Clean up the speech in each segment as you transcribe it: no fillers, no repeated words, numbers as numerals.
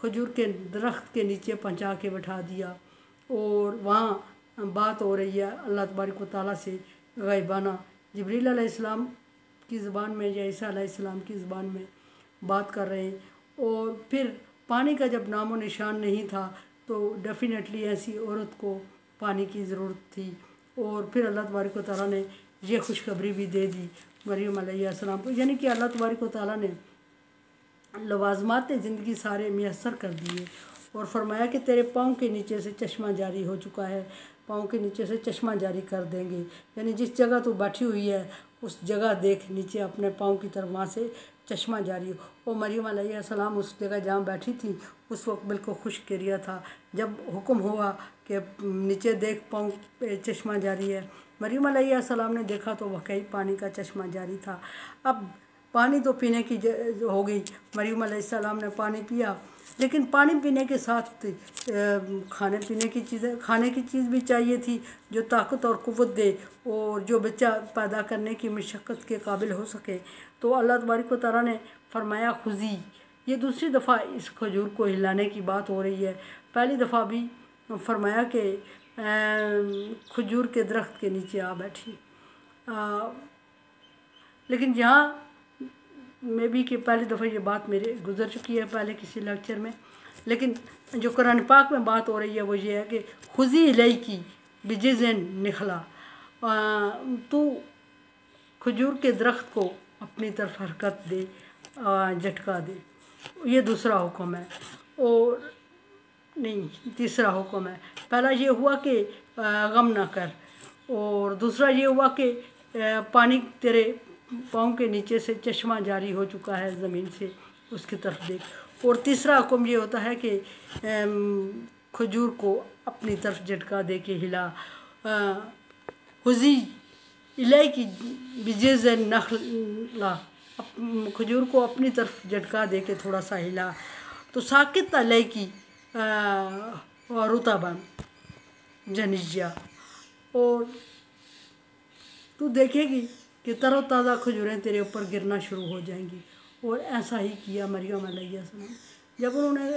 کھجور کے درخت کے نیچے پہنچا کے بٹھا دیا، اور وہاں بات ہو رہی ہے اللہ تبارک و تعالیٰ سے غیبانہ، جبریل علیہ السلام کی زبان میں یا عیسیٰ علیہ السلام کی زبان میں بات کر رہے ہیں۔ اور پھر پانی کا جب نام و نشان نہیں تھا تو ڈیفینیٹلی ایسی عورت کو پانی کی ضرورت تھی، اور پھر اللہ تبارک و تعالیٰ نے یہ خوشخبری بھی دے دی مریم علیہ السلام کو، یعنی کہ اللہ تبارک و تعالیٰ نے لوازمات زندگی سارے میسر کر دیے، اور فرمایا کہ تیرے پاؤں کے نیچے سے چشمہ جاری ہو چکا ہے، پاؤں کے نیچے سے چشمہ جاری کر دیں گے، یعنی جس جگہ تو بیٹھی ہوئی ہے اس جگہ دیکھ نیچے اپنے پاؤں کی طرف، وہاں سے چشمہ جاری ہو۔ اور مریم علیہ السلام اس جگہ جہاں بیٹھی تھی اس وقت بالکل خشک ایریا تھا، جب حکم ہوا کہ نیچے دیکھ پاؤں پہ چشمہ جاری ہے، مریم علیہ السلام نے دیکھا تو واقعی پانی کا چشمہ جاری تھا۔ اب پانی تو پینے کی ہو گئی، مریم علیہ السلام نے پانی پیا، لیکن پانی پینے کے ساتھ کھانے کی چیز بھی چاہیے تھی جو طاقت اور قوت دے اور جو بچہ پیدا کرنے کی مشقت کے قابل ہو سکے۔ تو اللہ تبارک و تعالیٰ نے فرمایا خذی، یہ دوسری دفعہ اس کھجور کو ہلانے کی بات ہو رہی ہے، پہلی دفعہ بھی فرمایا کہ کھجور کے درخت کے نیچے آ بیٹھی، لیکن یہاں میں بھی کہ پہلی دفعہ یہ بات میرے گزر چکی ہے پہلے کسی لیکچر میں، لیکن جو قرآن پاک میں بات ہو رہی ہے وہ یہ ہے کہ خذی الیکی بجذع نخلا، تو کھجور کے درخت کو اپنی طرف حرکت دے، جھٹکا دے، یہ دوسرا حکم ہے، اور نہیں تیسرا حکم ہے۔ پہلا یہ ہوا کہ غم نہ کر، اور دوسرا یہ ہوا کہ پانی تیرے پاؤں کے نیچے سے چشمہ جاری ہو چکا ہے زمین سے، اس کی طرف دیکھ، اور تیسرا حکم یہ ہوتا ہے کہ کھجور کو اپنی طرف جھٹکا دے کے ہلا، خذی الیکی بجذع نخلا، کھجور کو اپنی طرف جھٹکا دے کے تھوڑا سا ہلا، تو ساقط علیکی رطبا جنیہ، اور تو دیکھے گی کہ تر و تازہ کھجوریں تیرے اوپر گرنا شروع ہو جائیں گی۔ اور ایسا ہی کیا مریم علیہ السلام، جب انہوں نے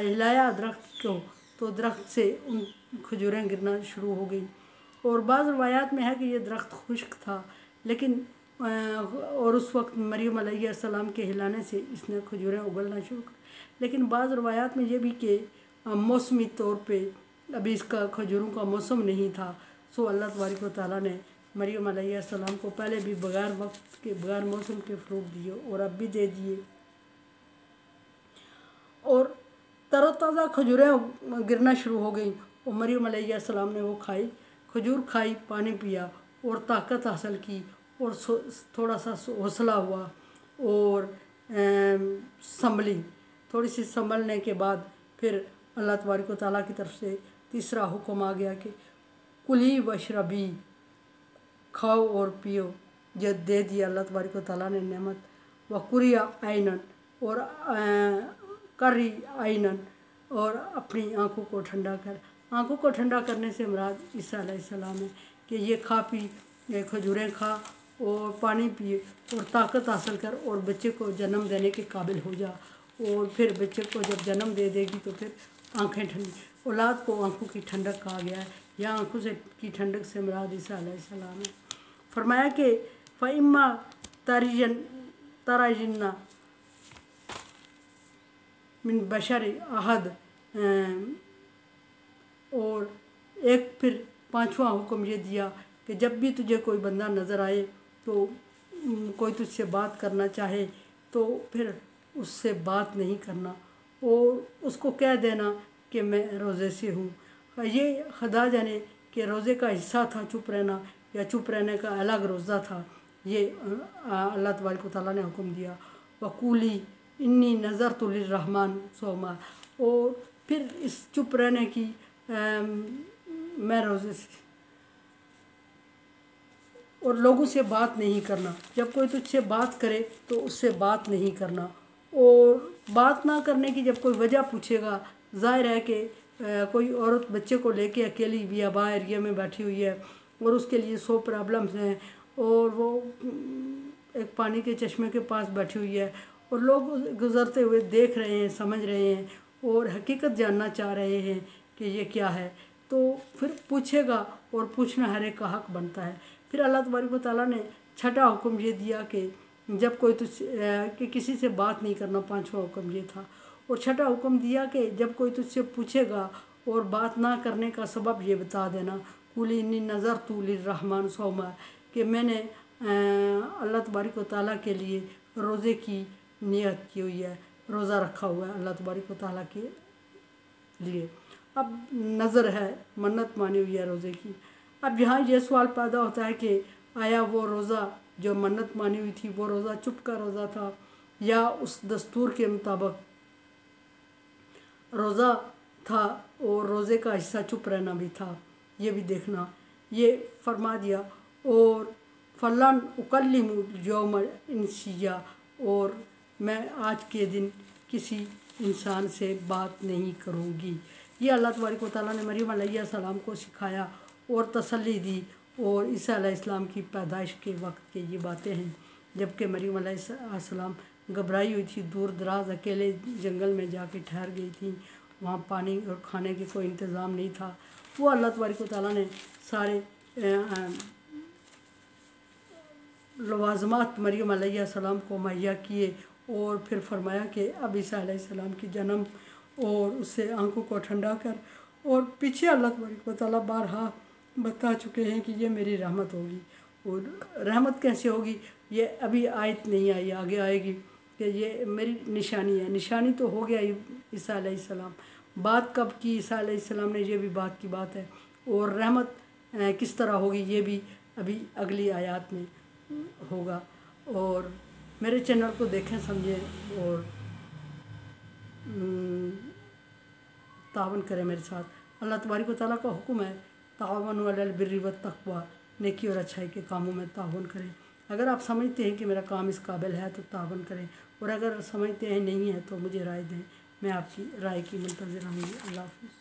ہلایا درخت کو تو درخت سے ان کھجوریں گرنا شروع ہو گئی، اور بعض روایات میں ہے کہ یہ درخت خشک تھا، لیکن اور اس وقت مریم علیہ السلام کے ہلانے سے اس نے کھجوریں اگلنا شروع کر، لیکن بعض روایات میں یہ بھی کہ موسمی طور پہ ابھی اس کا کھجوروں کا موسم نہیں تھا، سو اللہ تبارک و تعالیٰ نے مریم علیہ السلام کو پہلے بھی بغیر وقت کے بغیر موسم کے فروٹ دیے اور اب بھی دے دیے، اور تر و تازہ کھجوریں گرنا شروع ہو گئیں، اور مریم علیہ السلام نے وہ کھائی، کھجور کھائی، پانی پیا اور طاقت حاصل کی، اور تھوڑا سا حوصلہ ہوا، اور سنبھلی، تھوڑی سی سنبھلنے کے بعد پھر اللہ تبارک و تعالیٰ کی طرف سے تیسرا حکم آ گیا کہ کلی واشربی، کھاؤ اور پیو، جو دے دیا اللہ تبارک و تعالیٰ نے نعمت، وقری عینن، اور کری عینن، اور اپنی آنکھوں کو ٹھنڈا کر، آنکھوں کو ٹھنڈا کرنے سے مراد عیسیٰ علیہ السلام ہے کہ یہ کھا پی، یہ کھجوریں کھا اور پانی پیے اور طاقت حاصل کر، اور بچے کو جنم دینے کے قابل ہو جا، اور پھر بچے کو جب جنم دے دے گی تو پھر آنکھیں ٹھنڈی، اولاد کو آنکھوں کی ٹھنڈک کہا گیا ہے، یا آنکھوں سے کی ٹھنڈک سے مراد عیسیٰ علیہ السلام ہے۔ فرمایا کہ فَإِمَّا تَرَيِنَّ من بشر احد، اور ایک پھر پانچواں حکم یہ دیا کہ جب بھی تجھے کوئی بندہ نظر آئے تو کوئی تجھ سے بات کرنا چاہے تو پھر اس سے بات نہیں کرنا، اور اس کو کہہ دینا کہ میں روزے سے ہوں۔ یہ خدا جانے کہ روزے کا حصہ تھا چپ رہنا یا چپ رہنے کا الگ روزہ تھا، یہ اللہ تبارک و تعالیٰ نے حکم دیا، وقولی انی نذرت للرحمن صوما، اور پھر اس چپ رہنے کی میں روزے سے، اور لوگوں سے بات نہیں کرنا، جب کوئی تجھ سے بات کرے تو اس سے بات نہیں کرنا، اور بات نہ کرنے کی جب کوئی وجہ پوچھے گا، ظاہر ہے کہ کوئی عورت بچے کو لے کے اکیلی بیاباں ایریا میں بیٹھی ہوئی ہے اور اس کے لیے 100 پرابلمز ہیں، اور وہ ایک پانی کے چشمے کے پاس بیٹھی ہوئی ہے اور لوگ گزرتے ہوئے دیکھ رہے ہیں، سمجھ رہے ہیں اور حقیقت جاننا چاہ رہے ہیں کہ یہ کیا ہے، تو پھر پوچھے گا، اور پوچھنا ہر ایک کا حق بنتا ہے۔ پھر اللہ تبارک و تعالیٰ نے چھٹا حکم یہ دیا کہ جب کوئی کہ کسی سے بات نہیں کرنا، پانچواں حکم یہ تھا، اور چھٹا حکم دیا کہ جب کوئی تجھ سے پوچھے گا اور بات نہ کرنے کا سبب یہ بتا دینا، قُلْ إِنِّي نَذَرْتُ لِلرَّحْمَنِ صَوْمًا، کہ میں نے اللہ تبارک و تعالیٰ کے لیے روزے کی نیت کی ہوئی ہے، روزہ رکھا ہوا ہے اللہ تبارک و تعالیٰ کے لیے۔ اب نظر ہے، منت مانی ہوئی ہے روزے کی۔ اب یہاں یہ سوال پیدا ہوتا ہے کہ آیا وہ روزہ جو منت مانی ہوئی تھی وہ روزہ چپ کا روزہ تھا یا اس دستور کے مطابق روزہ تھا، اور روزے کا حصہ چپ رہنا بھی تھا، یہ بھی دیکھنا۔ یہ فرما دیا اور فلن اکلم اليوم انسیا، اور میں آج کے دن کسی انسان سے بات نہیں کروں گی۔ یہ اللہ تبارک و تعالیٰ نے مریم علیہ السلام کو سکھایا اور تسلی دی، اور عیسیٰ علیہ السلام کی پیدائش کے وقت کی یہ باتیں ہیں، جبکہ مریم علیہ السلام گھبرائی ہوئی تھی، دور دراز اکیلے جنگل میں جا کے ٹھہر گئی تھی، وہاں پانی اور کھانے کے کوئی انتظام نہیں تھا۔ وہ اللہ تبارک و تعالیٰ نے سارے لوازمات مریم علیہ السلام کو مہیا کیے، اور پھر فرمایا کہ اب عیسیٰ علیہ السلام کی جنم اور اس سے آنکھوں کو ٹھنڈا کر، اور پیچھے اللہ تبارک و تعالیٰ بارہا بتا چکے ہیں کہ یہ میری رحمت ہوگی، اور رحمت کیسے ہوگی یہ ابھی آیت نہیں آئی، آگے آئے گی کہ یہ میری نشانی ہے۔ نشانی تو ہو گیا عیسیٰ علیہ السلام، بات کب کی عیسیٰ علیہ السلام نے، یہ بھی بات کی بات ہے، اور رحمت کس طرح ہوگی یہ بھی ابھی اگلی آیات میں ہوگا۔ اور میرے چینل کو دیکھیں، سمجھیں اور تعاون کریں میرے ساتھ۔ اللہ تبارک و تعالیٰ کا حکم ہے تعاونوا علی البر والتقوی، نیکی اور اچھائی کے کاموں میں تعاون کریں۔ اگر آپ سمجھتے ہیں کہ میرا کام اس قابل ہے تو تعاون کریں، اور اگر سمجھتے ہیں نہیں ہے تو مجھے رائے دیں، میں آپ کی رائے کی منتظر ہوں گی۔ اللہ حافظ۔